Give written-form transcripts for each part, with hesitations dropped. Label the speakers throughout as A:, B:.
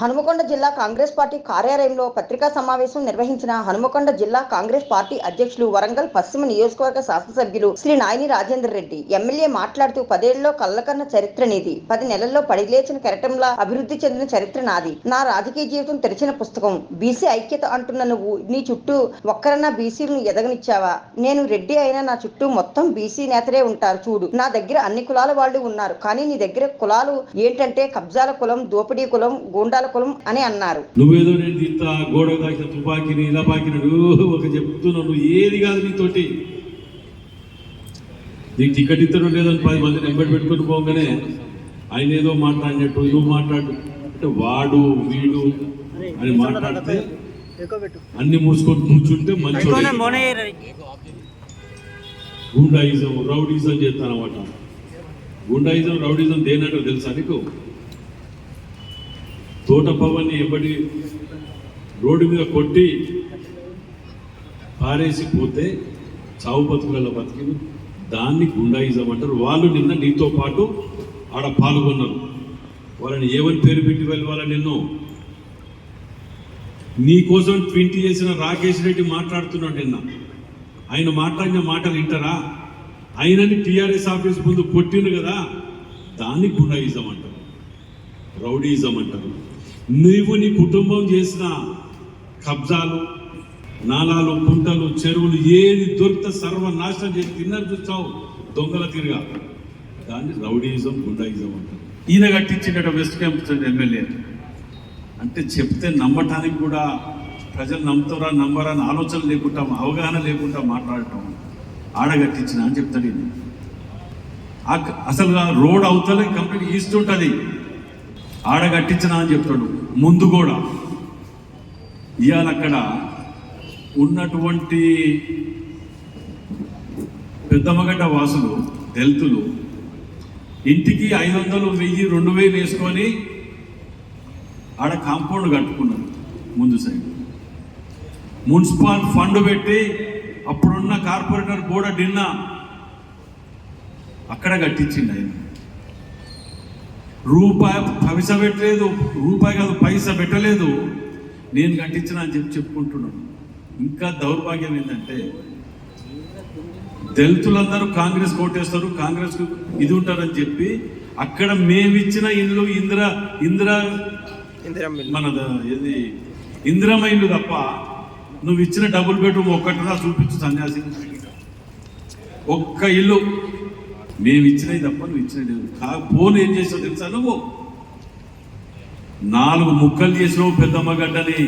A: హనుమకొండ జిల్లా కాంగ్రెస్ పార్టీ కార్యాలయంలో పత్రికా సమావేశం నిర్వహించిన హనుమకొండ జిల్లా కాంగ్రెస్ పార్టీ అధ్యక్షులు, వరంగల్ పశ్చిమ నియోజకవర్గ శాసనసభ్యులు శ్రీ నాయని రాజేందర్ రెడ్డి ఎమ్మెల్యే మాట్లాడుతూ, 10 ఏళ్లలో కళ్ళకన్న చరిత్ర నీది, 10 నెలల్లో పడిలేచిన కెరటంలా అభివృద్ధి చెందిన చరిత్ర నాది, నా రాజకీయ జీవితం తెరిచిన పుస్తకం, బీసీ ఐక్యత అంటున్న నువ్వు నీ చుట్టూ ఒక్కరన్నా బీసీలను ఎదగనిచ్చావా? నేను రెడ్డి అయినా నా చుట్టూ మొత్తం బీసీ నేతలే ఉంటారు చూడు, నా దగ్గర అన్ని కులాల వాళ్ళు ఉన్నారు, కానీ నీ దగ్గర కులాలు ఏంటంటే కబ్జాల కులం, దోపిడీ కులం, గూండాల కులం అని అన్నారు.
B: నువ్వేదో నేను ఇంత గోడ దాకిన తుపాకిని ఇలా పాకినాడు ఒక చెప్తున్నావు, నువ్వు ఏది కాదు నీతోటి. నీకు టికెట్ ఇద్దరు లేదని 10 మందిని ఎంబడి పెట్టుకుని పోగానే ఆయన ఏదో మాట్లాడినట్టు నువ్వు మాట్లాడు అంటే వాడు వీడు అని మాట్లాడితే అన్ని మూసుకొని కూర్చుంటే మంచి గుండాయిజం రౌడీజం చేస్తానమాట. గుండాయిజం రౌడీజం దేనంటో తెలుసా నీకు? తోట పవన్ని ఎప్పటి రోడ్డు మీద కొట్టి పారేసి పోతే చావు బతుకుల బతికిను, దాన్ని గుండాయిజం అంటారు. వాళ్ళు నిన్న నీతో పాటు ఆడ పాల్గొన్నారు. వాళ్ళని ఏమని పేరు పెట్టి వెళ్ళాల? నిన్ను నీ కోసం ట్వింటీ చేసిన రాకేష్ రెడ్డి మాట్లాడుతున్నాడు నిన్న. ఆయన మాట్లాడిన మాటలు వింటారా? ఆయనని టీఆర్ఎస్ ఆఫీస్ ముందు కొట్టిండు కదా, దాన్ని గుండాయిజం అంటారు, రౌడీజం అంటారు. నువ్వు నీ కుటుంబం చేసిన కబ్జాలు, నాలాలు, కుంటలు, చెరువులు ఏది దొరికితే సర్వనాశనం చేసి తిన్నారు చూస్తావు దొంగల తిరిగా, దాన్ని రౌడీజం, గుండాయిజం అంటారు. ఈయన కట్టించినట్టు వెస్ట్ క్యాంప్ ఎమ్మెల్యే అంటే చెప్తే నమ్మటానికి కూడా ప్రజలు నమ్ముతారా నమ్మరా అని ఆలోచన లేకుండా, అవగాహన లేకుండా మాట్లాడటం. ఆడగట్టించిన అని చెప్తాడు ఇది. అసలు రోడ్ అవతలే కంప్లీట్ ఈస్ట్ ఉంటుంది, ఆడగట్టించిన అని చెప్తాడు. ముందు కూడా ఇవాళ అక్కడ ఉన్నటువంటి పెద్దమ్మగడ్డ వాసులు, దళితులు ఇంటికి 500, 1000, 2000 వేసుకొని ఆడ కాంపౌండ్ కట్టుకున్నారు. ముందు సైడ్ మున్సిపల్ ఫండ్ పెట్టి అప్పుడున్న కార్పొరేటర్ బోర్డు డిన్నా అక్కడ కట్టించింది. ఆయన రూపాయి పైసా పెట్టలేదు, రూపాయి కాదు పైసా పెట్టలేదు, నేను కట్టించిన అని చెప్పుకుంటున్నాను. ఇంకా దౌర్భాగ్యం ఏంటంటే దళితులందరూ కాంగ్రెస్ కోటేస్తారు, కాంగ్రెస్ ఇది ఉంటారని చెప్పి అక్కడ మేమిచ్చిన ఇల్లు ఇది ఇందిరమ్మ ఇల్లు తప్ప నువ్వు ఇచ్చిన డబుల్ బెడ్రూమ్ ఒక్కటిరా చూపించు సన్యాసి. ఒక్క ఇల్లు మేము ఇచ్చినవి తప్ప నువ్వు ఇచ్చినది ఫోన్ ఏం చేసావు తెలుసా? నువ్వు 4 ముక్కలు చేసినావు పెద్దమ్మగడ్డని.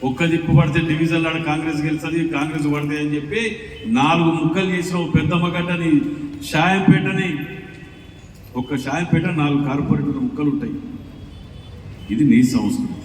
B: ఒక్క దిప్పు పడితే డివిజన్లో కాంగ్రెస్ గెలుస్తుంది, కాంగ్రెస్ పడితే అని చెప్పి 4 ముక్కలు చేసినావు పెద్దమ్మగడ్డని. షాయంపేటని, ఒక్క షాయంపేట 4 కార్పొరేటర్ ముక్కలు ఉంటాయి. ఇది నీ సంస్కృతి.